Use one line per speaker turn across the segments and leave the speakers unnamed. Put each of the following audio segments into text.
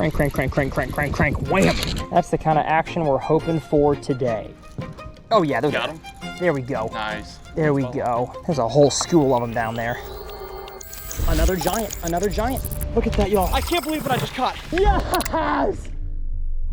Crank, crank, crank, crank, crank, crank, crank, wham! That's the kind of action we're hoping for today. Oh yeah, there's
got him.
There we go.
Nice.
There we go. There's a whole school of them down there. Another giant, another giant. Look at that, y'all. I can't believe what I just caught. Yes!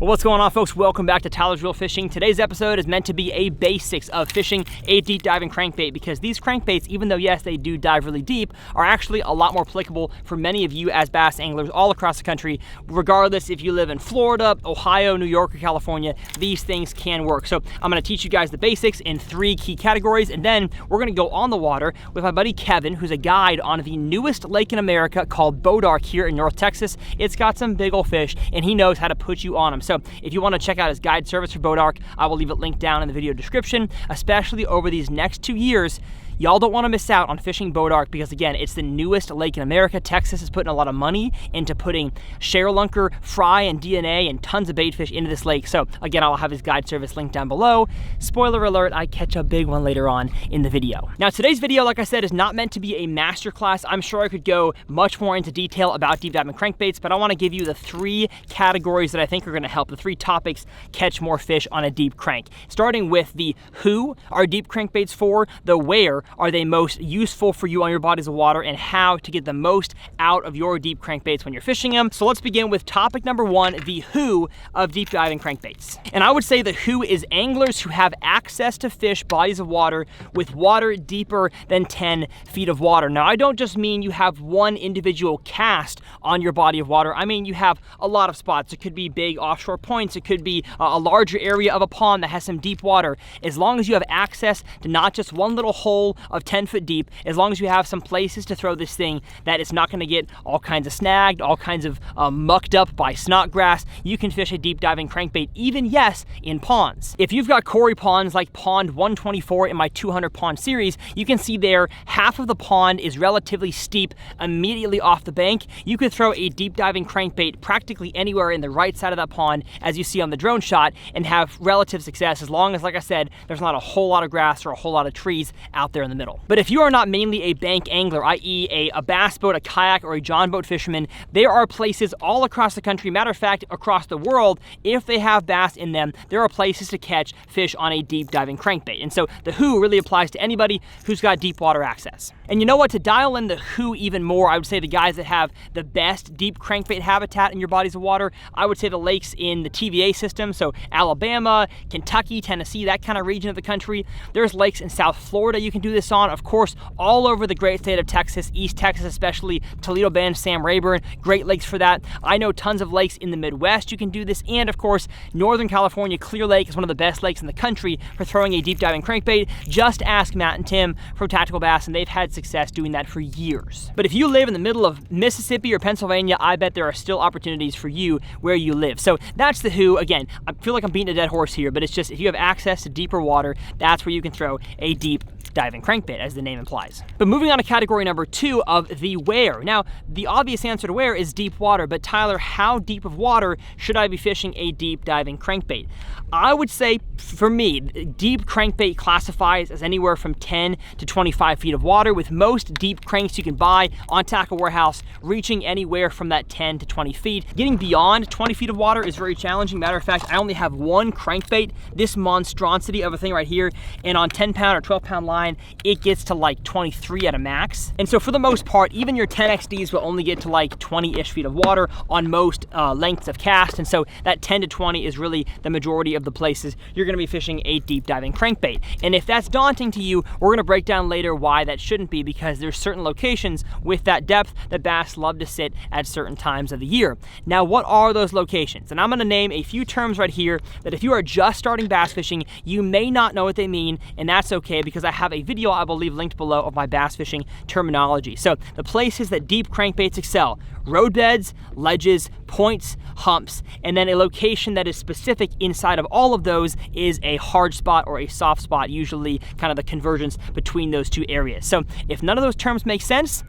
Well, what's going on, folks? Welcome back to Tyler's Real Fishing. Today's episode is meant to be a basics of fishing a deep diving crankbait, because these crankbaits, even though yes, they do dive really deep, are actually a lot more applicable for many of you as bass anglers all across the country. Regardless if you live in Florida, Ohio, New York, or California, these things can work. So I'm gonna teach you guys the basics in 3 key categories, and then we're gonna go on the water with my buddy Kevin, who's a guide on the newest lake in America called Bodark here in North Texas. It's got some big old fish, and he knows how to put you on them. So if you want to check out his guide service for Bodark, I will leave it linked down in the video description. Especially over these next 2 years, y'all don't want to miss out on fishing Bodark, because again, it's the newest lake in America. Texas is putting a lot of money into putting share lunker, fry, and DNA and tons of bait fish into this lake. So again, I'll have his guide service linked down below. Spoiler alert, I catch a big one later on in the video. Now today's video, like I said, is not meant to be a masterclass. I'm sure I could go much more into detail about deep diving crankbaits, but I want to give you the 3 categories that I think are going to help, the 3 topics catch more fish on a deep crank. Starting with the who are deep crankbaits for, the where are they most useful for you on your bodies of water, and how to get the most out of your deep crankbaits when you're fishing them. So let's begin with topic number 1, the who of deep diving crankbaits. And I would say the who is anglers who have access to fish bodies of water with water deeper than 10 feet of water. Now, I don't just mean you have one individual cast on your body of water. I mean you have a lot of spots. It could be big offshore points. It could be a larger area of a pond that has some deep water. As long as you have access to not just one little hole of 10 foot deep, as long as you have some places to throw this thing that it's not going to get all kinds of snagged, all kinds of mucked up by snodgrass, you can fish a deep diving crankbait, even yes, in ponds. If you've got Corey ponds like pond 124 in my 200 pond series, you can see there half of the pond is relatively steep immediately off the bank. You could throw a deep diving crankbait practically anywhere in the right side of that pond, as you see on the drone shot, and have relative success, as long as, like I said, there's not a whole lot of grass or a whole lot of trees out there in the middle. But if you are not mainly a bank angler, i.e. a bass boat, a kayak, or a john boat fisherman, there are places all across the country, matter of fact, across the world, if they have bass in them, there are places to catch fish on a deep diving crankbait. And so the who really applies to anybody who's got deep water access. And you know what, to dial in the who even more, I would say the guys that have the best deep crankbait habitat in your bodies of water, I would say the lakes in the TVA system, so Alabama, Kentucky, Tennessee, that kind of region of the country. There's lakes in South Florida you can do this on. Of course, all over the great state of Texas, East Texas especially, Toledo Bend, Sam Rayburn, great lakes for that. I know tons of lakes in the Midwest you can do this, and of course, Northern California, Clear Lake is one of the best lakes in the country for throwing a deep diving crankbait. Just ask Matt and Tim from Tactical Bass, and they've had success doing that for years. But if you live in the middle of Mississippi or Pennsylvania, I bet there are still opportunities for you where you live. So that's the who. Again, I feel like I'm beating a dead horse here, but it's just, if you have access to deeper water, that's where you can throw a deep diving crankbait, as the name implies. But moving on to category number 2 of the where. Now, the obvious answer to where is deep water, but Tyler, how deep of water should I be fishing a deep diving crankbait? I would say, for me, deep crankbait classifies as anywhere from 10 to 25 feet of water, with most deep cranks you can buy on Tackle Warehouse reaching anywhere from that 10 to 20 feet. Getting beyond 20 feet of water is very challenging. Matter of fact, I only have one crankbait, this monstrosity of a thing right here, and on 10 pound or 12 pound line, it gets to like 23 at a max. And so for the most part, even your 10XDs will only get to like 20-ish feet of water on most lengths of cast. And so that 10 to 20 is really the majority of the places you're gonna be fishing a deep diving crankbait. And if that's daunting to you, we're gonna break down later why that shouldn't be, because there's certain locations with that depth that bass love to sit at certain times of the year. Now, what are those locations? And I'm gonna name a few terms right here that if you are just starting bass fishing, you may not know what they mean, and that's okay, because I have a video I will leave linked below of my bass fishing terminology. So the places that deep crankbaits excel: roadbeds, ledges, points, humps, and then a location that is specific inside of all of those is a hard spot or a soft spot, usually kind of the convergence between those 2 areas. So if none of those terms make sense,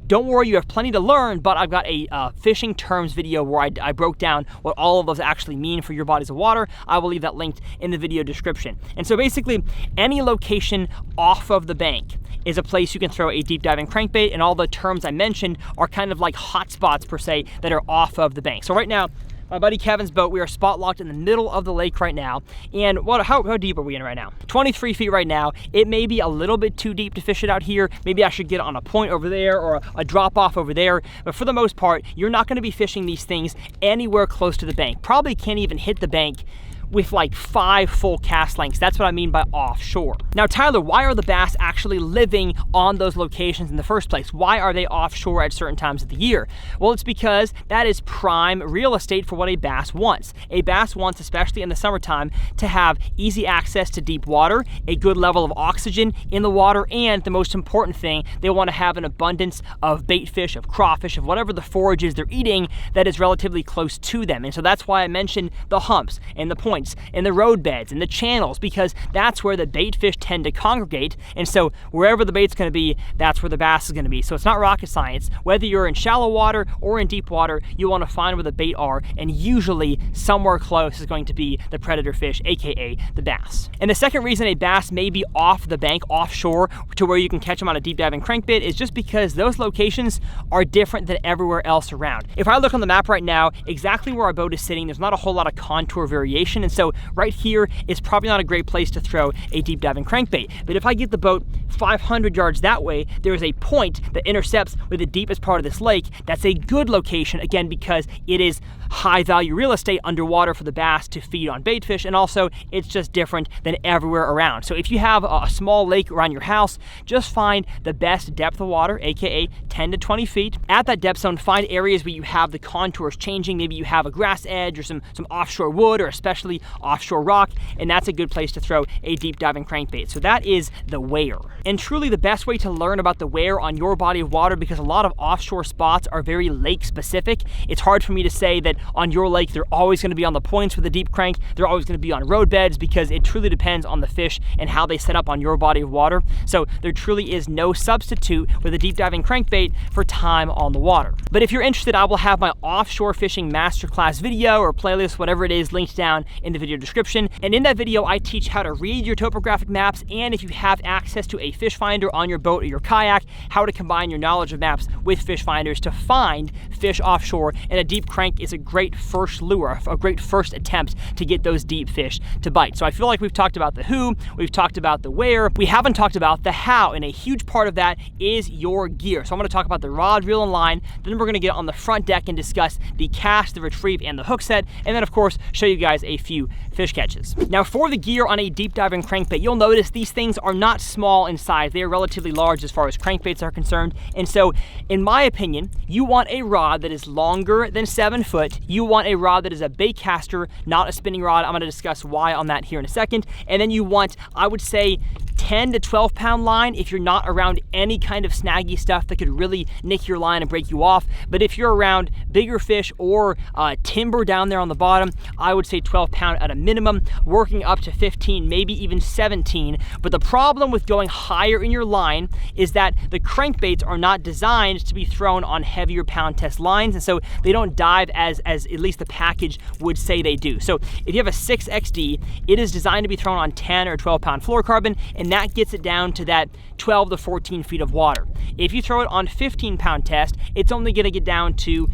don't worry, you have plenty to learn, but I've got a fishing terms video where I broke down what all of those actually mean for your bodies of water. I will leave that linked in the video description. And so basically, any location off of the bank, is a place you can throw a deep diving crankbait, and all the terms I mentioned are kind of like hot spots per se that are off of the bank. So right now, my buddy Kevin's boat, we are spot locked in the middle of the lake right now. And how deep are we in right now? 23 feet right now. It may be a little bit too deep to fish it out here. Maybe I should get on a point over there or a drop off over there. But for the most part, you're not gonna be fishing these things anywhere close to the bank. Probably can't even hit the bank with like 5 full cast lengths. That's what I mean by offshore. Now, Tyler, why are the bass actually living on those locations in the first place? Why are they offshore at certain times of the year? Well, it's because that is prime real estate for what a bass wants. A bass wants, especially in the summertime, to have easy access to deep water, a good level of oxygen in the water, and the most important thing, they want to have an abundance of bait fish, of crawfish, of whatever the forage is they're eating that is relatively close to them. And so that's why I mentioned the humps and the points and the road beds and the channels, because that's where the bait fish tend to congregate. And so wherever the bait's going to be, that's where the bass is going to be. So it's not rocket science. Whether you're in shallow water or in deep water, you want to find where the bait are, and usually somewhere close is going to be the predator fish, aka the bass. And the second reason a bass may be off the bank, offshore, to where you can catch them on a deep diving crankbait is just because those locations are different than everywhere else around. If I look on the map right now, exactly where our boat is sitting, there's not a whole lot of contour variation. And so right here is probably not a great place to throw a deep diving crankbait. But if I get the boat 500 yards that way, there is a point that intercepts with the deepest part of this lake. That's a good location, again, because it is high value real estate underwater for the bass to feed on bait fish, and also it's just different than everywhere around. So if you have a small lake around your house, just find the best depth of water, aka 10 to 20 feet. At that depth zone, find areas where you have the contours changing. Maybe you have a grass edge or some offshore wood, or especially offshore rock, and that's a good place to throw a deep diving crankbait. So that is the where. And truly the best way to learn about the where on your body of water, because a lot of offshore spots are very lake specific. It's hard for me to say that on your lake they're always going to be on the points with a deep crank, they're always going to be on road beds, because it truly depends on the fish and how they set up on your body of water. So there truly is no substitute with a deep diving crankbait for time on the water. But if you're interested, I will have my offshore fishing masterclass video or playlist, whatever it is, linked down in the video description. And in that video, I teach how to read your topographic maps, and if you have access to a fish finder on your boat or your kayak, how to combine your knowledge of maps with fish finders to find fish offshore. And a deep crank is a great first lure, a great first attempt to get those deep fish to bite. So I feel like we've talked about the who, we've talked about the where, we haven't talked about the how, and a huge part of that is your gear. So I'm going to talk about the rod, reel, and line, then we're going to get on the front deck and discuss the cast, the retrieve, and the hook set, and then of course show you guys a few fish catches. Now for the gear on a deep diving crankbait, you'll notice these things are not small in size. They are relatively large as far as crankbaits are concerned. And so in my opinion, you want a rod that is longer than 7 foot. You want a rod that is a bait caster, not a spinning rod. I'm going to discuss why on that here in a second. And then you want, I would say, 10 to 12 pound line if you're not around any kind of snaggy stuff that could really nick your line and break you off. But if you're around bigger fish or timber down there on the bottom, I would say 12 pound at a minimum, working up to 15, maybe even 17. But the problem with going higher in your line is that the crankbaits are not designed to be thrown on heavier pound test lines, and so they don't dive as at least the package would say they do. So if you have a 6XD, it is designed to be thrown on 10 or 12 pound fluorocarbon, and that gets it down to that 12 to 14 feet of water. If you throw it on 15 pound test, it's only going to get down to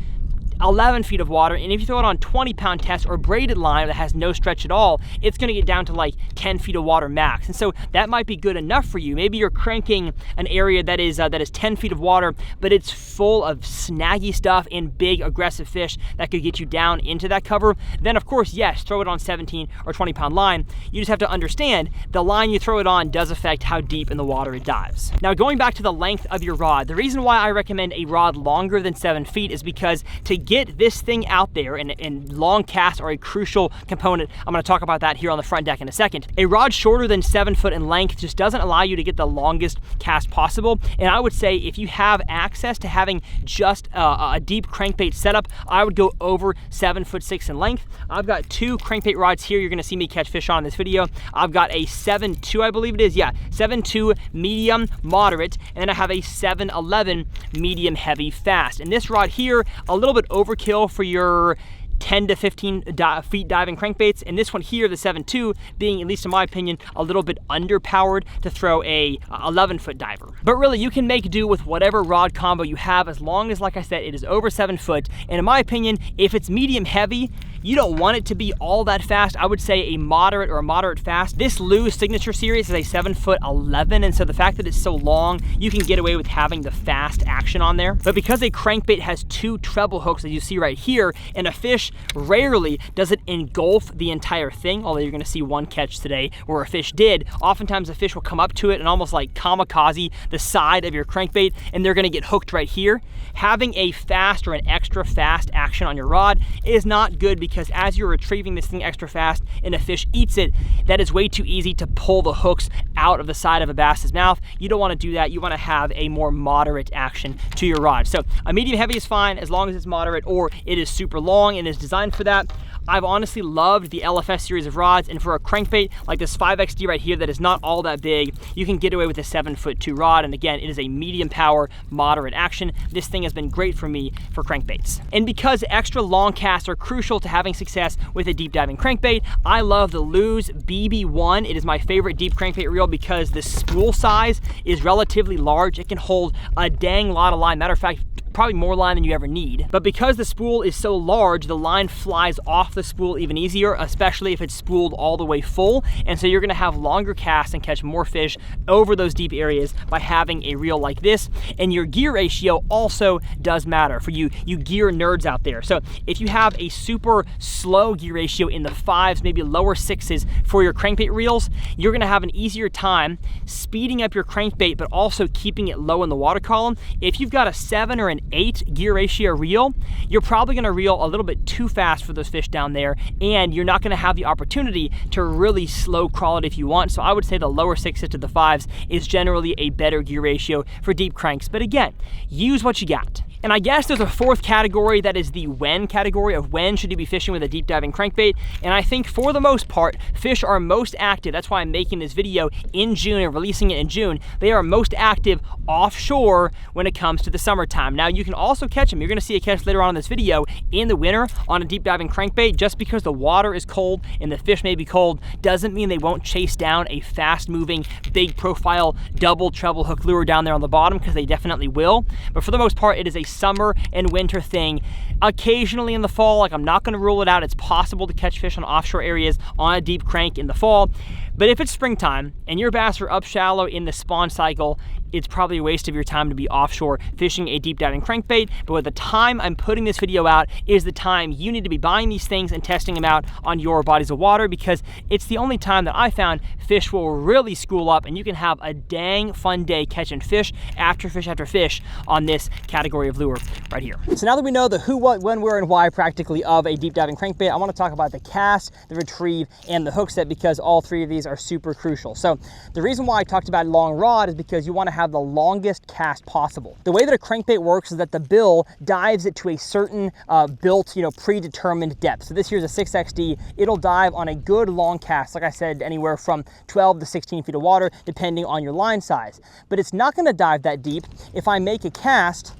11 feet of water, and if you throw it on 20 pound test or braided line that has no stretch at all, it's going to get down to like 10 feet of water max. And so that might be good enough for you. Maybe you're cranking an area that is 10 feet of water, but it's full of snaggy stuff and big aggressive fish that could get you down into that cover. Then of course, yes, throw it on 17 or 20 pound line. You just have to understand the line you throw it on does affect how deep in the water it dives. Now going back to the length of your rod, the reason why I recommend a rod longer than 7 feet is because to get this thing out there, and long casts are a crucial component. I'm going to talk about that here on the front deck in a second. A rod shorter than 7 foot in length just doesn't allow you to get the longest cast possible. And I would say if you have access to having just a deep crankbait setup, I would go over 7'6" in length. I've got 2 crankbait rods here you're going to see me catch fish on in this video. I've got a 7.2, I believe it is, yeah, 7.2 medium moderate, and then I have a 7.11 medium heavy fast. And this rod here, a little bit overkill for your 10 to 15 feet diving crankbaits, and this one here, the 7.2, being, at least in my opinion, a little bit underpowered to throw a 11-foot diver. But really, you can make do with whatever rod combo you have, as long as, like I said, it is over 7 foot. And in my opinion, if it's medium heavy, you don't want it to be all that fast. I would say a moderate or a moderate fast. This Lew's Signature Series is a 7'11", and so the fact that it's so long, you can get away with having the fast action on there. But because a crankbait has 2 treble hooks, as you see right here, and a fish rarely does it engulf the entire thing, although you're gonna see one catch today where a fish did. Oftentimes a fish will come up to it and almost like kamikaze the side of your crankbait, and they're gonna get hooked right here. Having a fast or an extra fast action on your rod is not good, because as you're retrieving this thing extra fast and a fish eats it, that is way too easy to pull the hooks out of the side of a bass's mouth. You don't want to do that. You want to have a more moderate action to your rod. So a medium heavy is fine as long as it's moderate or it is super long and is designed for that. I've honestly loved the LFS series of rods, and for a crankbait like this 5XD right here that is not all that big, you can get away with a 7'2" rod, and again, it is a medium power, moderate action. This thing has been great for me for crankbaits. And because extra long casts are crucial to having success with a deep diving crankbait, I love the Lew's BB1. It is my favorite deep crankbait reel because the spool size is relatively large. It can hold a dang lot of line. Matter of fact, probably more line than you ever need. But because the spool is so large, the line flies off the spool even easier, especially if it's spooled all the way full. And so you're gonna have longer casts and catch more fish over those deep areas by having a reel like this. And your gear ratio also does matter for you gear nerds out there. So if you have a super slow gear ratio in the 5s, maybe lower 6s for your crankbait reels, you're gonna have an easier time speeding up your crankbait, but also keeping it low in the water column. If you've got a 7 or an 8 gear ratio reel, you're probably gonna reel a little bit too fast for those fish down there, and you're not gonna have the opportunity to really slow crawl it if you want. So I would say the lower 6s to the 5s is generally a better gear ratio for deep cranks. But again, use what you got. And I guess there's a 4th category that is the when category of when should you be fishing with a deep diving crankbait. And I think for the most part, fish are most active. That's why I'm making this video in June and releasing it in June. They are most active offshore when it comes to the summertime. Now you can also catch them. You're gonna see a catch later on in this video in the winter on a deep diving crankbait. Just because the water is cold and the fish may be cold doesn't mean they won't chase down a fast moving, big profile, double treble hook lure down there on the bottom, because they definitely will. But for the most part, it is a summer and winter thing. Occasionally in the fall, like I'm not gonna rule it out. It's possible to catch fish on offshore areas on a deep crank in the fall. But if it's springtime and your bass are up shallow in the spawn cycle, it's probably a waste of your time to be offshore fishing a deep diving crankbait. But with the time I'm putting this video out is the time you need to be buying these things and testing them out on your bodies of water, because it's the only time that I found fish will really school up and you can have a dang fun day catching fish after fish on this category of lure right here. So now that we know the who, what, when, where, and why practically of a deep diving crankbait, I want to talk about the cast, the retrieve, and the hook set, because all 3 of these are super crucial. So the reason why I talked about long rod is because you want to have the longest cast possible. The way that a crankbait works is that the bill dives it to a certain built, predetermined depth. So this here's a 6XD. It'll dive on a good long cast, like I said, anywhere from 12 to 16 feet of water, depending on your line size. But it's not going to dive that deep if I make a cast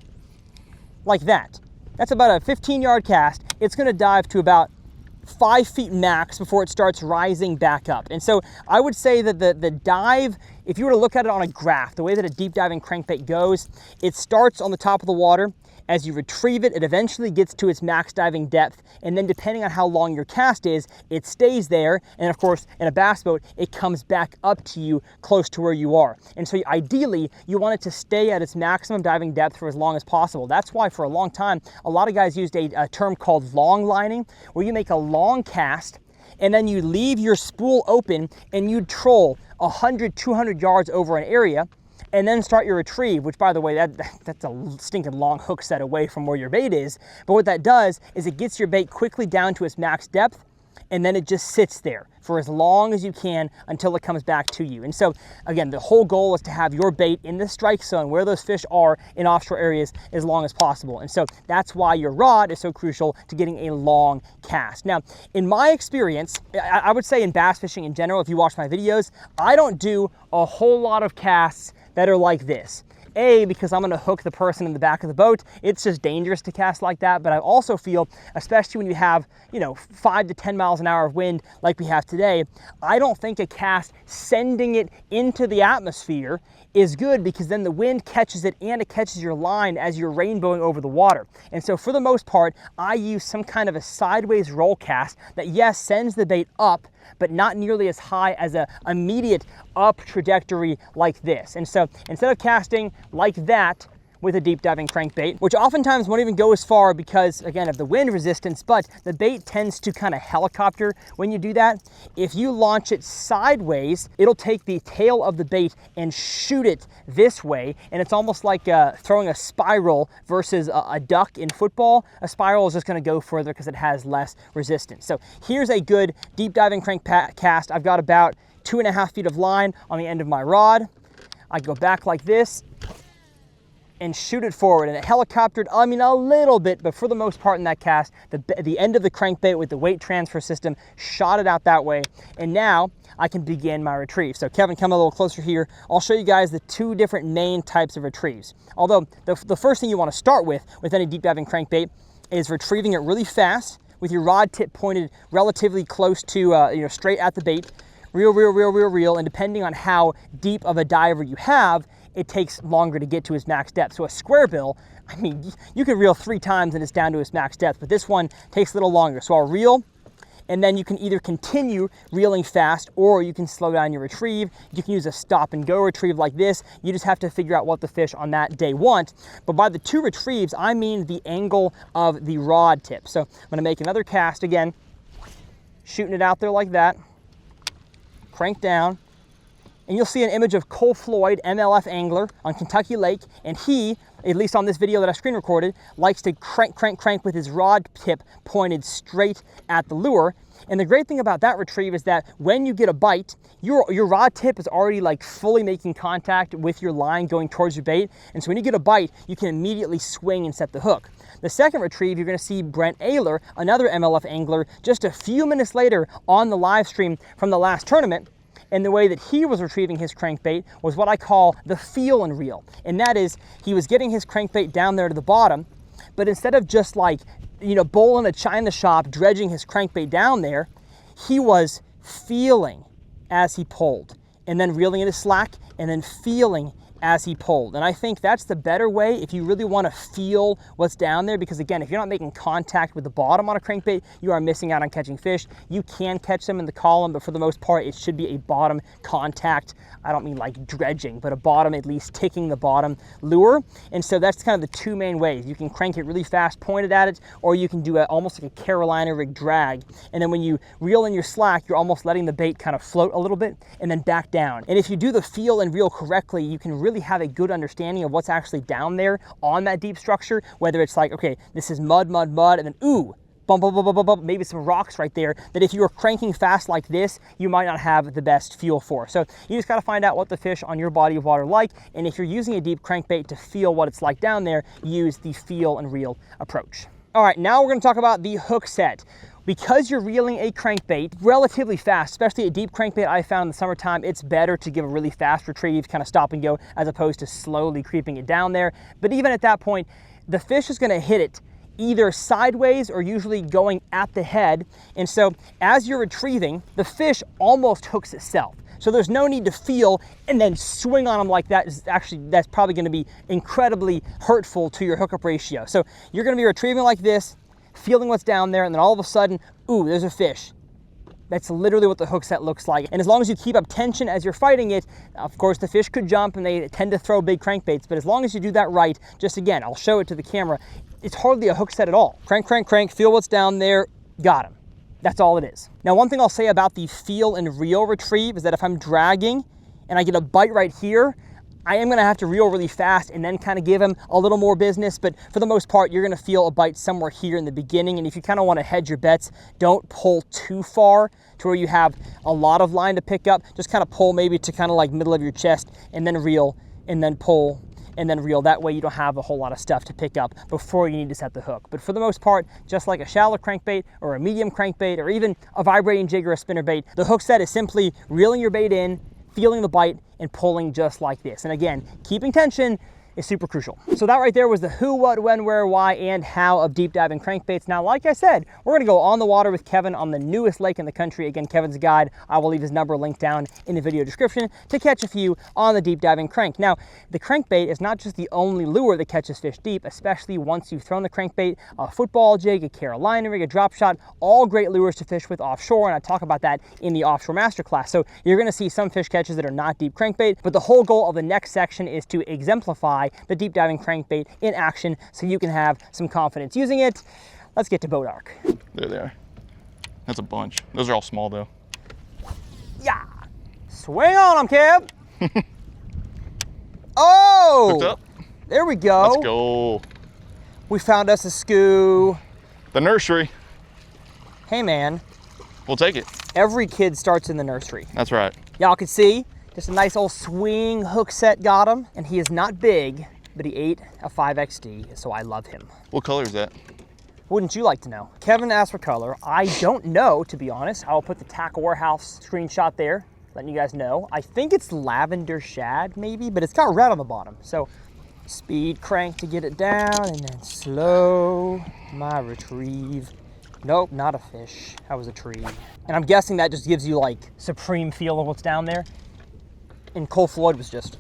like that. That's about a 15-yard cast. It's going to dive to about 5 feet max before it starts rising back up. And so I would say that the dive, if you were to look at it on a graph, the way that a deep diving crankbait goes, it starts on the top of the water. As you retrieve it, it eventually gets to its max diving depth, and then depending on how long your cast is, it stays there. And of course, in a bass boat, it comes back up to you close to where you are. And so ideally, you want it to stay at its maximum diving depth for as long as possible. That's why for a long time, a lot of guys used a term called long lining, where you make a long cast and then you leave your spool open and you troll 100, 200 yards over an area, and then start your retrieve, which, by the way, that's a stinking long hook set away from where your bait is. But what that does is it gets your bait quickly down to its max depth, and then it just sits there for as long as you can until it comes back to you. And so, again, the whole goal is to have your bait in the strike zone where those fish are in offshore areas as long as possible. And so that's why your rod is so crucial to getting a long cast. Now, in my experience, I would say in bass fishing in general, if you watch my videos, I don't do a whole lot of casts that are like this. A, because I'm gonna hook the person in the back of the boat. It's just dangerous to cast like that, but I also feel, especially when you have, you know, 5 to 10 miles an hour of wind like we have today, I don't think a cast sending it into the atmosphere is good, because then the wind catches it and it catches your line as you're rainbowing over the water. And so for the most part, I use some kind of a sideways roll cast that, yes, sends the bait up, but not nearly as high as a immediate up trajectory like this. And so instead of casting like that with a deep diving crankbait, which oftentimes won't even go as far because, again, of the wind resistance, but the bait tends to kind of helicopter when you do that. If you launch it sideways, it'll take the tail of the bait and shoot it this way, and it's almost like throwing a spiral versus a duck in football. A spiral is just gonna go further because it has less resistance. So here's a good deep diving crank cast. I've got about 2.5 feet of line on the end of my rod. I go back like this and shoot it forward, and it helicoptered, I mean, a little bit, but for the most part in that cast, the end of the crankbait with the weight transfer system shot it out that way, and now I can begin my retrieve. So Kevin, come a little closer here. I'll show you guys the 2 different main types of retrieves. Although the first thing you want to start with any deep diving crankbait is retrieving it really fast with your rod tip pointed relatively close to, you know, straight at the bait. Reel, and depending on how deep of a diver you have, it takes longer to get to his max depth. So a square bill, I mean, you can reel 3 times and it's down to his max depth, but this one takes a little longer. So I'll reel, and then you can either continue reeling fast or you can slow down your retrieve. You can use a stop and go retrieve like this. You just have to figure out what the fish on that day want. But by the 2 retrieves, I mean the angle of the rod tip. So I'm gonna make another cast again, shooting it out there like that, crank down, and you'll see an image of Cole Floyd, MLF angler on Kentucky Lake, and he, at least on this video that I screen recorded, likes to crank with his rod tip pointed straight at the lure. And the great thing about that retrieve is that when you get a bite, your rod tip is already like fully making contact with your line going towards your bait. And so when you get a bite, you can immediately swing and set the hook. The second retrieve, you're gonna see Brent Ayler, another MLF angler, just a few minutes later on the live stream from the last tournament. And the way that he was retrieving his crankbait was what I call the feel and reel. And that is, he was getting his crankbait down there to the bottom, but instead of just like, you know, bowling a china shop, dredging his crankbait down there, he was feeling as he pulled, and then reeling in his slack, and then feeling as he pulled. And I think that's the better way if you really want to feel what's down there, because again, if you're not making contact with the bottom on a crankbait, you are missing out on catching fish. You can catch them in the column, but for the most part, it should be a bottom contact. I don't mean like dredging, but a bottom, at least ticking the bottom lure. And so that's kind of the 2 main ways. You can crank it really fast, pointed at it, or you can do almost like a Carolina rig drag. And then when you reel in your slack, you're almost letting the bait kind of float a little bit and then back down. And if you do the feel and reel correctly, you can really have a good understanding of what's actually down there on that deep structure, whether it's like, okay, this is mud, and then ooh, bump, maybe some rocks right there that if you were cranking fast like this, you might not have the best feel for. So you just got to find out what the fish on your body of water like, and if you're using a deep crankbait to feel what it's like down there, use the feel and reel approach. All right, now we're going to talk about the Hookset. Because you're reeling a crankbait relatively fast, especially a deep crankbait, I found in the summertime, it's better to give a really fast retrieve, kind of stop and go, as opposed to slowly creeping it down there. But even at that point, the fish is gonna hit it either sideways or usually going at the head. And so as you're retrieving, the fish almost hooks itself. So there's no need to feel and then swing on them like that. That's probably gonna be incredibly hurtful to your hookup ratio. So you're gonna be retrieving like this, feeling what's down there, and then all of a sudden, ooh, there's a fish. That's literally what the Hookset looks like. And as long as you keep up tension as you're fighting it, of course the fish could jump and they tend to throw big crankbaits, but as long as you do that right, just again, I'll show it to the camera, it's hardly a Hookset at all. Crank, feel what's down there, got him. That's all it is. Now, one thing I'll say about the feel and reel retrieve is that if I'm dragging and I get a bite right here, I am gonna have to reel really fast and then kind of give him a little more business, but for the most part, you're gonna feel a bite somewhere here in the beginning, and if you kind of wanna hedge your bets, don't pull too far to where you have a lot of line to pick up. Just kind of pull maybe to kind of like middle of your chest, and then reel, and then pull, and then reel. That way you don't have a whole lot of stuff to pick up before you need to set the hook. But for the most part, just like a shallow crankbait or a medium crankbait or even a vibrating jig or a spinnerbait, the Hookset is simply reeling your bait in, feeling the bite, and pulling just like this. And again, keeping tension, is super crucial. So that right there was the who, what, when, where, why, and how of deep diving crankbaits. Now, like I said, we're gonna go on the water with Kevin on the newest lake in the country. Again, Kevin's guide, I will leave his number linked down in the video description to catch a few on the deep diving crank. Now, the crankbait is not just the only lure that catches fish deep, especially once you've thrown the crankbait, a football jig, a Carolina rig, a drop shot, all great lures to fish with offshore, and I talk about that in the offshore masterclass. So you're gonna see some fish catches that are not deep crankbait, but the whole goal of the next section is to exemplify the deep diving crankbait in action so you can have some confidence using it. Let's get to boat arc.
There they are. That's a bunch. Those are all small though.
Yeah. Swing on them, Kev. Oh!
Hooked up.
There we go.
Let's go.
We found us a skoo.
The nursery.
Hey man.
We'll take it.
Every kid starts in the nursery.
That's right.
Y'all can see, just a nice old swing hook set got him. And he is not big, but he ate a 5XD, so I love him.
What color is that?
Wouldn't you like to know? Kevin asked for color. I don't know, to be honest. I'll put the Tackle Warehouse screenshot there, letting you guys know. I think it's lavender shad, maybe, but it's got red on the bottom. So speed crank to get it down, and then slow my retrieve. Nope, not a fish. That was a tree. And I'm guessing that just gives you like supreme feel of what's down there. And Cole Floyd was just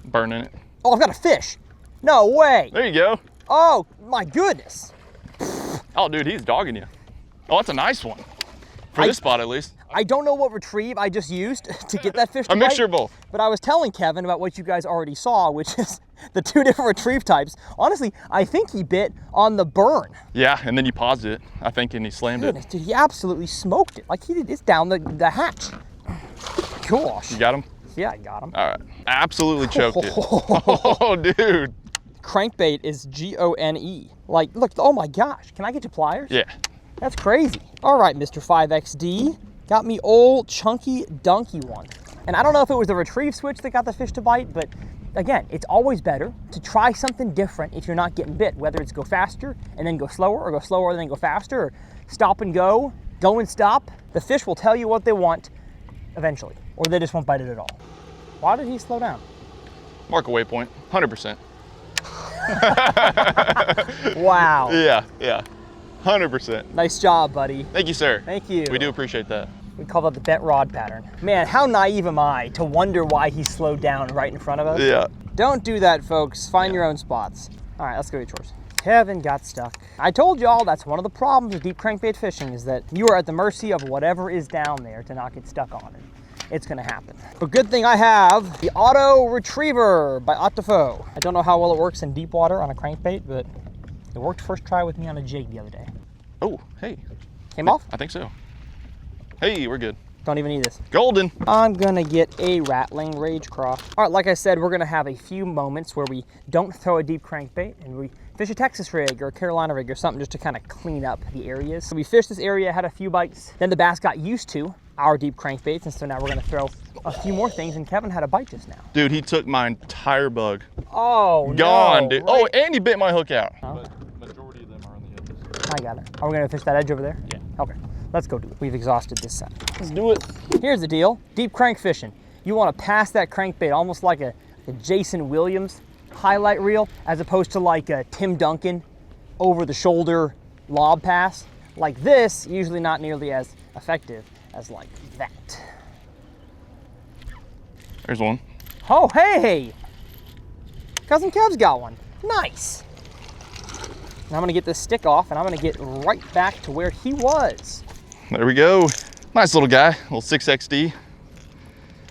burning it.
Oh, I've got a fish. No way.
There you go.
Oh my goodness.
Oh, dude, he's dogging you. Oh, that's a nice one. For this spot, at least.
I don't know what retrieve I just used to get that fish to
A mixture
bite,
of both.
but I was telling Kevin about what you guys already saw, which is the two different retrieve types. Honestly, I think he bit on the burn.
Yeah, and then you paused it, I think, and he slammed
Goodness,
it.
dude, he absolutely smoked it. Like he did, it's down the hatch. Gosh.
You got him?
Yeah, I got him.
All right. Absolutely choked it. Oh, dude.
Crankbait is G-O-N-E. Like, look, oh my gosh. Can I get your pliers?
Yeah.
That's crazy. All right, Mr. 5XD. Got me old chunky donkey one. And I don't know if it was the retrieve switch that got the fish to bite, but again, it's always better to try something different if you're not getting bit, whether it's go faster and then go slower, or go slower and then go faster, or stop and go and stop. The fish will tell you what they want eventually, or they just won't bite it at all. Why did he slow down?
Mark a waypoint, 100%.
Wow.
Yeah. 100%.
Nice job, buddy.
Thank you, sir.
Thank you.
We do appreciate that.
We call that the bent rod pattern. Man, how naive am I to wonder why he slowed down right in front of us?
Yeah.
Don't do that, folks. Find your own spots. All right, let's go get yours. Kevin got stuck. I told y'all that's one of the problems with deep crankbait fishing, is that you are at the mercy of whatever is down there to not get stuck on it. It's gonna happen. But good thing I have the Auto Retriever by Ottifo. I don't know how well it works in deep water on a crankbait, but it worked first try with me on a jig the other day.
Oh, hey.
Came off?
I think so. Hey, we're good.
Don't even need this.
Golden.
I'm gonna get a rattling rage craw. All right, like I said, we're gonna have a few moments where we don't throw a deep crankbait and we fish a Texas rig or a Carolina rig or something just to kind of clean up the areas. So we fished this area, had a few bites, then the bass got used to our deep crankbaits, and so now we're gonna throw a few more things, and Kevin had a bite just now.
Dude, he took my entire bug.
Oh,
Gone,
no,
dude.
right?
Oh, and he bit my hook out.
Huh?
But majority of them are on the edges.
I got it. Are we gonna fish that edge over there?
Yeah.
Okay, let's go do it. We've exhausted this side.
Let's do it.
Here's the deal, deep crank fishing. You wanna pass that crankbait almost like a Jason Williams highlight reel, as opposed to like a Tim Duncan over the shoulder lob pass. Like this, usually not nearly as effective as like that.
There's one.
Oh, hey! Cousin Kev's got one. Nice. Now I'm gonna get this stick off and I'm gonna get right back to where he was.
There we go. Nice little guy, little 6XD.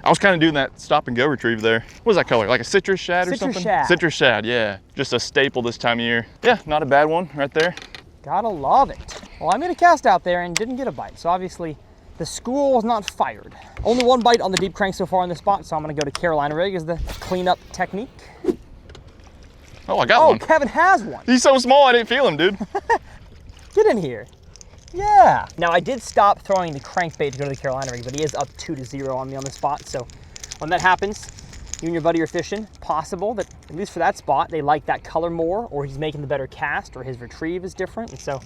I was kind of doing that stop and go retrieve there. What is that color? Like a citrus shad or something?
Shad.
Citrus shad, yeah. Just a staple this time of year. Yeah, not a bad one right there.
Gotta love it. Well, I made a cast out there and didn't get a bite, so obviously the school was not fired. Only one bite on the deep crank so far in this spot, so I'm gonna go to Carolina rig as the cleanup technique.
Oh, I got one.
Kevin has one.
He's so small, I didn't feel him, dude.
Get in here. Yeah. Now I did stop throwing the crankbait to go to the Carolina rig, but he is up 2-0 on me on the spot. So when that happens, you and your buddy are fishing, possible that, at least for that spot, they like that color more, or he's making the better cast, or his retrieve is different. And so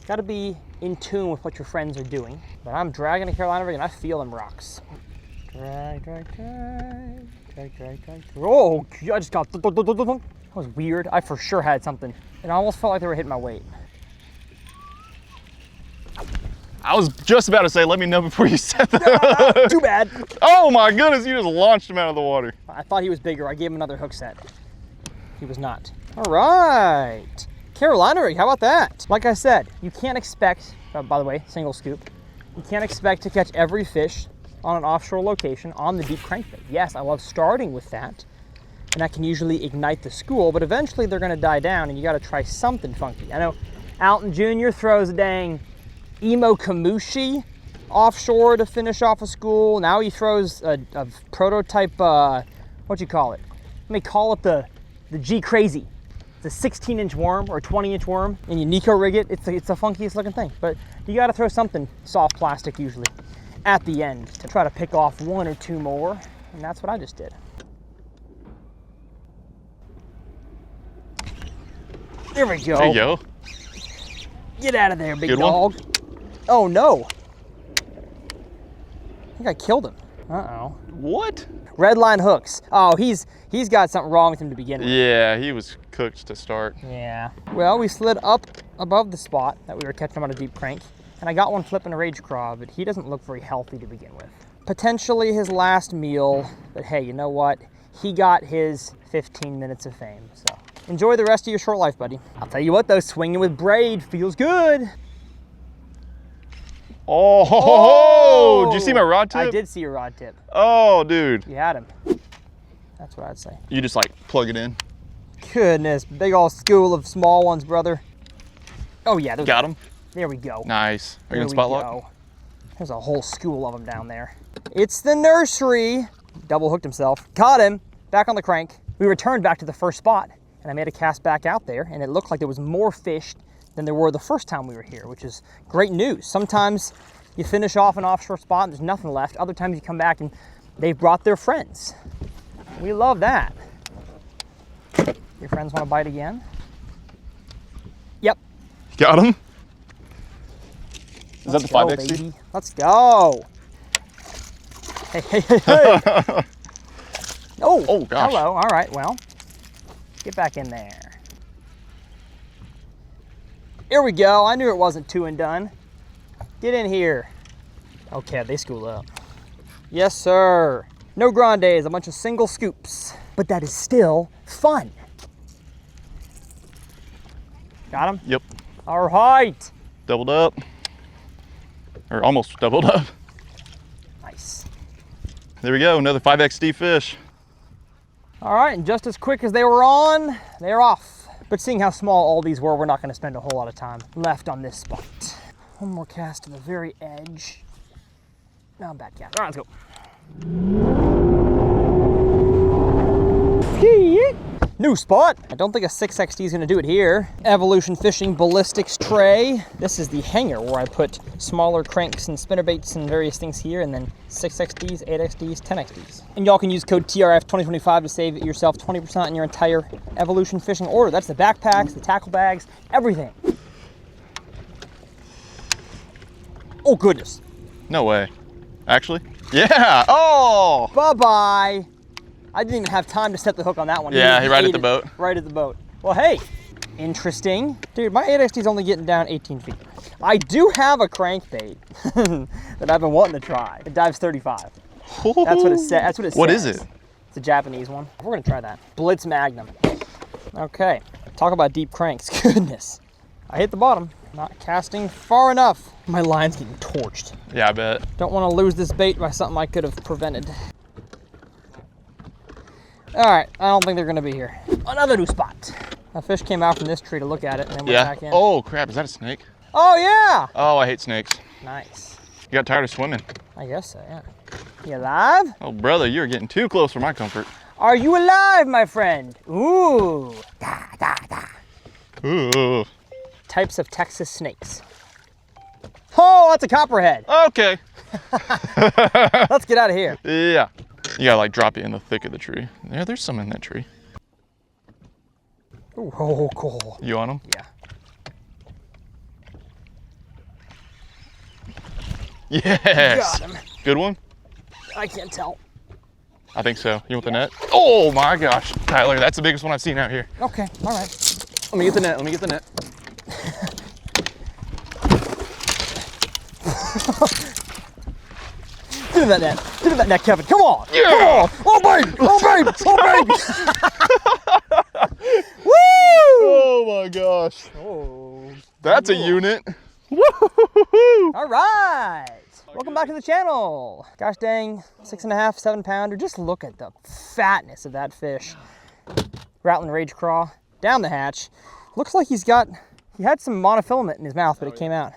gotta be in tune with what your friends are doing. But I'm dragging a Carolina rig and I feel them rocks. Drag, drag, drag. Oh, I just got, that was weird. I for sure had something. It almost felt like they were hitting my weight.
I was just about to say, let me know before you said that.
Too bad.
Oh my goodness, you just launched him out of the water.
I thought he was bigger. I gave him another hook set. He was not. All right. Carolina rig, how about that? Like I said, you can't expect, by the way, single scoop, you can't expect to catch every fish on an offshore location on the deep crankbait. Yes, I love starting with that, and that can usually ignite the school, but eventually they're gonna die down and you gotta try something funky. I know Alton Jr. throws a dang Emo Kamushi offshore to finish off a school. Now he throws a prototype, what'd you call it? Let me call it the G Crazy. It's a 16-inch worm or a 20-inch worm, and you Nico rig it. It's the funkiest looking thing, but you gotta throw something soft plastic usually at the end to try to pick off one or two more, and that's what I just did. There we go.
There you go.
Get out of there, big
Good
dog.
one.
Oh no. I think I killed him. Uh-oh.
What?
Red line hooks. Oh, he's got something wrong with him to begin with.
Yeah, he was cooked to start.
Yeah. Well, we slid up above the spot that we were catching him on a deep crank, and I got one flipping a rage craw, but he doesn't look very healthy to begin with. Potentially his last meal, but hey, you know what? He got his 15 minutes of fame, so enjoy the rest of your short life, buddy. I'll tell you what though, swinging with braid feels good.
Oh, did you see my rod tip?
I did see your rod tip.
Oh, dude.
You had him. That's what I'd say.
You just like plug it in.
Goodness, big old school of small ones, brother. Oh yeah.
Got him.
There we go.
Nice. Are you gonna
There
spot
we
lock?
go. There's a whole school of them down there. It's the nursery. Double hooked himself. Caught him. Back on the crank. We returned back to the first spot, and I made a cast back out there, and it looked like there was more fish than there were the first time we were here, which is great news. Sometimes you finish off an offshore spot and there's nothing left. Other times you come back and they've brought their friends. We love that. Your friends want to bite again? Yep.
Got him. Is
Let's
that the
go,
5XD?
baby. Let's go. Hey, hey, hey, hey. Oh
gosh.
Hello. All right, well, get back in there. Here we go. I knew it wasn't two and done. Get in here. Okay, they school up. Yes, sir. No grandes, a bunch of single scoops. But that is still fun. Got him?
Yep.
All right.
Doubled up. Or almost doubled up.
Nice.
There we go, another 5XD fish.
All right, and just as quick as they were on, they're off. But seeing how small all these were, we're not going to spend a whole lot of time left on this spot. One more cast to the very edge. No, bad cast. All right, let's go. New spot. I don't think a 6XD is going to do it here. Evolution Fishing Ballistics tray. This is the hanger where I put smaller cranks and spinnerbaits and various things here, and then 6XDs, 8XDs, 10XDs. And y'all can use code TRF2025 to save yourself 20% on your entire Evolution Fishing order. That's the backpacks, the tackle bags, everything. Oh, goodness.
No way. Actually? Yeah. Oh!
Bye-bye. I didn't even have time to set the hook on that one.
Yeah, he right at
ate
the
it
boat.
Right at the boat. Well, hey, interesting. Dude, my 8XD is only getting down 18 feet. I do have a crankbait that I've been wanting to try. It dives 35. That's what it says. That's what it says.
What is it?
It's a Japanese one. We're gonna try that. Blitz Magnum. Okay, talk about deep cranks. Goodness. I hit the bottom. Not casting far enough. My line's getting torched.
Yeah, I bet.
Don't want to lose this bait by something I could have prevented. All right, I don't think they're gonna be here. Another new spot. A fish came out from this tree to look at it and then went back in.
Oh crap, is that a snake?
Oh yeah!
Oh, I hate snakes.
Nice.
You got tired of swimming?
I guess so, yeah. You alive?
Oh brother, you're getting too close for my comfort.
Are you alive, my friend? Ooh. Da, da, da.
Ooh.
Types of Texas snakes. Oh, that's a copperhead.
Okay.
Let's get out of here.
Yeah. You gotta like drop it in the thick of the tree. Yeah, there's some in that tree.
Ooh, oh, cool.
You on them?
Yeah.
Yes.
Got him.
Good one?
I can't tell.
I think so. You want the net? Oh my gosh, Tyler, that's the biggest one I've seen out here.
Okay, all right.
Let me get the net, let me get the net.
Get in that net. Get in that net, Kevin. Come on.
Yeah.
Come on. Oh, baby. Oh, baby. Oh, baby. Woo!
Oh my gosh.
Oh.
That's a unit.
All right. Welcome back to the channel. Gosh dang, 6.5, 7 pounder. Just look at the fatness of that fish. Rattling Rage Craw down the hatch. Looks like he had some monofilament in his mouth, but it came out.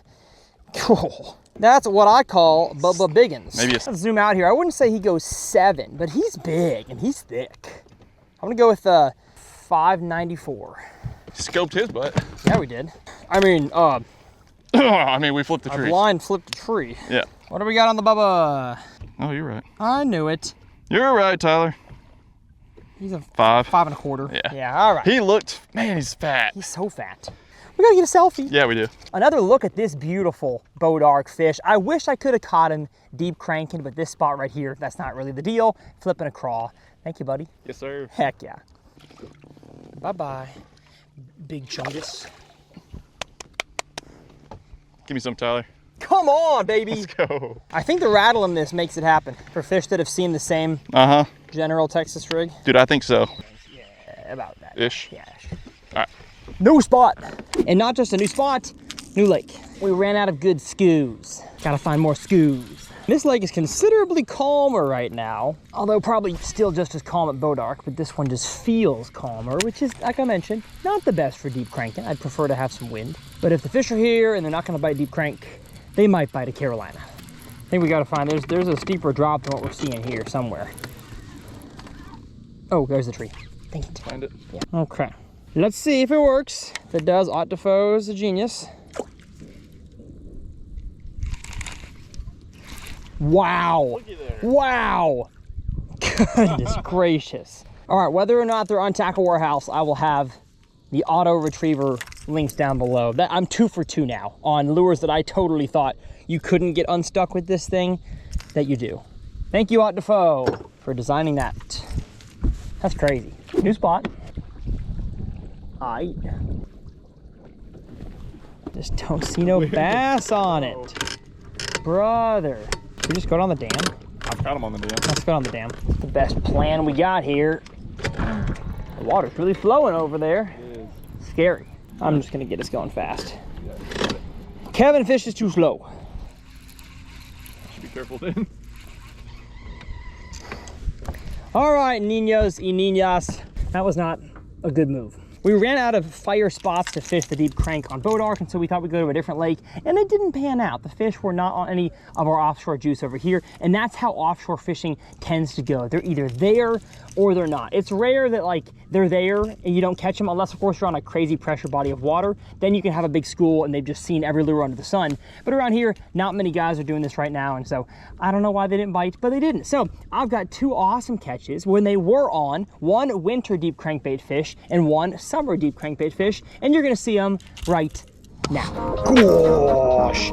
Cool. That's what I call Bubba Biggins.
Maybe
Let's zoom out here. I wouldn't say he goes 7, but he's big and he's thick. I'm gonna go with 594.
Scoped his butt.
Yeah, we did. I mean,
we flipped the tree.
a blind flipped a tree.
Yeah.
What do we got on the Bubba?
Oh, you're right.
I knew it.
You're right, Tyler.
He's a
5.
5.25.
Yeah.
Yeah, all right.
He looked, man, he's fat.
He's so fat. We gotta get a selfie.
Yeah, we do.
Another look at this beautiful Bodark fish. I wish I could have caught him deep cranking, but this spot right here, that's not really the deal. Flipping a craw. Thank you, buddy.
Yes, sir.
Heck yeah. Bye-bye, big chungus.
Give me some, Tyler.
Come on, baby.
Let's go.
I think the rattle in this makes it happen for fish that have seen the same general Texas rig.
Dude, I think so.
Yeah, about that.
Ish.
Yeah.
All right.
New spot. And not just a new spot, new lake. We ran out of good scoos. Gotta find more scoos. This lake is considerably calmer right now, although probably still just as calm at Bodark, but this one just feels calmer, which is, like I mentioned, not the best for deep cranking. I'd prefer to have some wind. But if the fish are here and they're not gonna bite deep crank, they might bite a Carolina. I think we gotta find, there's a steeper drop than what we're seeing here somewhere. Oh, there's the tree. Dang it.
Find it.
Yeah. Okay. Let's see if it works. If it does, Ott Defoe's a genius. Wow.
Looky there.
Wow. Goodness gracious. All right, whether or not they're on Tackle Warehouse, I will have the auto retriever links down below. I'm 2 for 2 now on lures that I totally thought you couldn't get unstuck with this thing, that you do. Thank you, Ott Defoe, for designing that. That's crazy. New spot. Aight. Just don't see no bass on it. Brother. Should we just go down the dam?
I've got him on the dam.
Let's go down the dam. The best plan we got here. The water's really flowing over there.
It is.
Scary. I'm just gonna get us going fast. Kevin fishes too slow.
Should be careful then.
All right, niños y niñas. That was not a good move. We ran out of fire spots to fish the deep crank on Bodark, and so we thought we'd go to a different lake, and it didn't pan out. The fish were not on any of our offshore juice over here, and that's how offshore fishing tends to go. They're either there or they're not. It's rare that like they're there and you don't catch them, unless of course you're on a crazy pressure body of water. Then you can have a big school and they've just seen every lure under the sun. But around here, not many guys are doing this right now, and so I don't know why they didn't bite, but they didn't. So I've got 2 awesome catches when they were on, one winter deep crankbait fish and one summer deep crankbait fish, and you're gonna see them right now. Gosh,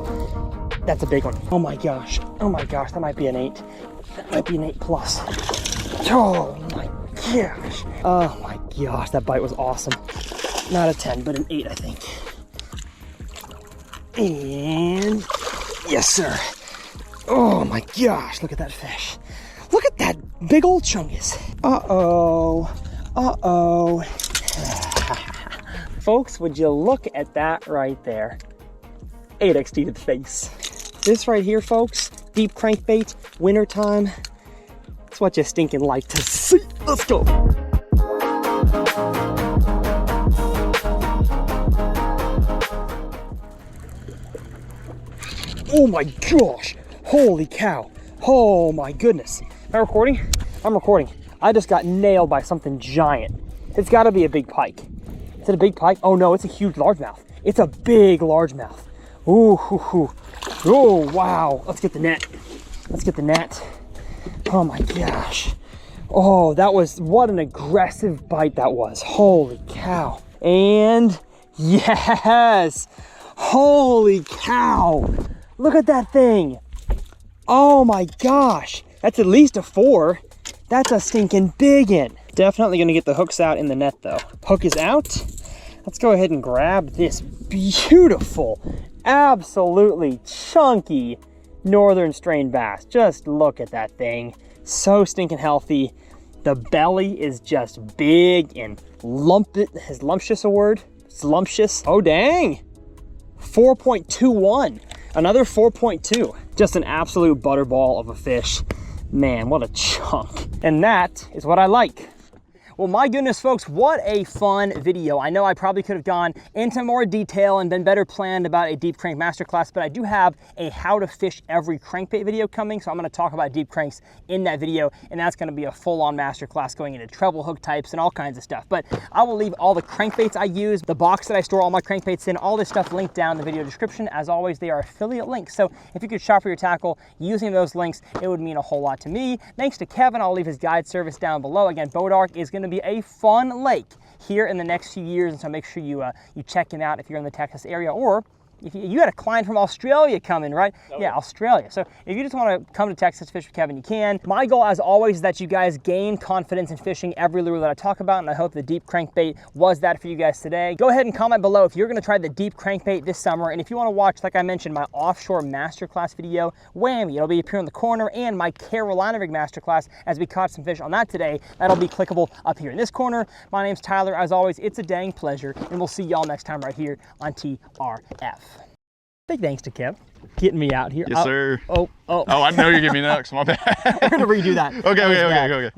that's a big one. Oh my gosh, that might be an 8. That might be an 8 plus. Oh my gosh. Oh my gosh, that bite was awesome. Not a 10, but an 8, I think. And yes, sir. Oh my gosh, look at that fish. Look at that big old chungus. Uh-oh, uh-oh. Folks, would you look at that right there? 8XD to the face. This right here, folks, deep crankbait, wintertime. It's what you stinking like to see. Let's go. Oh my gosh. Holy cow. Oh my goodness. Am I recording? I'm recording. I just got nailed by something giant. It's gotta be a big pike. Is it a big pike? Oh no, it's a huge largemouth. It's a big largemouth. Ooh, hoo, hoo. Oh, wow. Let's get the net. Let's get the net. Oh my gosh. Oh, that was, what an aggressive bite that was. Holy cow. And yes. Holy cow. Look at that thing. Oh my gosh. That's at least a 4. That's a stinking big one. Definitely gonna get the hooks out in the net though. Hook is out. Let's go ahead and grab this beautiful, absolutely chunky northern strain bass. Just look at that thing. So stinking healthy. The belly is just big and is lumptious a word? It's lumptious. Oh dang. 4.21. Another 4.2. Just an absolute butterball of a fish. Man, what a chunk. And that is what I like. Well, my goodness, folks, what a fun video. I know I probably could have gone into more detail and been better planned about a deep crank masterclass, but I do have a how to fish every crankbait video coming, so I'm gonna talk about deep cranks in that video, and that's gonna be a full-on masterclass going into treble hook types and all kinds of stuff. But I will leave all the crankbaits I use, the box that I store all my crankbaits in, all this stuff linked down in the video description. As always, they are affiliate links, so if you could shop for your tackle using those links, it would mean a whole lot to me. Thanks to Kevin, I'll leave his guide service down below. Again, Bodark is gonna be a fun lake here in the next few years, and so make sure you check him out if you're in the Texas area, or if you had a client from Australia coming, right? Oh. Yeah, Australia. So if you just want to come to Texas fish with Kevin, you can. My goal, as always, is that you guys gain confidence in fishing every lure that I talk about, and I hope the deep crankbait was that for you guys today. Go ahead and comment below if you're going to try the deep crankbait this summer, and if you want to watch, like I mentioned, my offshore masterclass video, whammy, it'll be up here in the corner, and my Carolina rig masterclass as we caught some fish on that today. That'll be clickable up here in this corner. My name's Tyler. As always, it's a dang pleasure, and we'll see y'all next time right here on TRF. Big thanks to Kev getting me out here.
Yes, sir.
Oh,
I know you're giving me next. My bad.
We're gonna redo that.
Okay.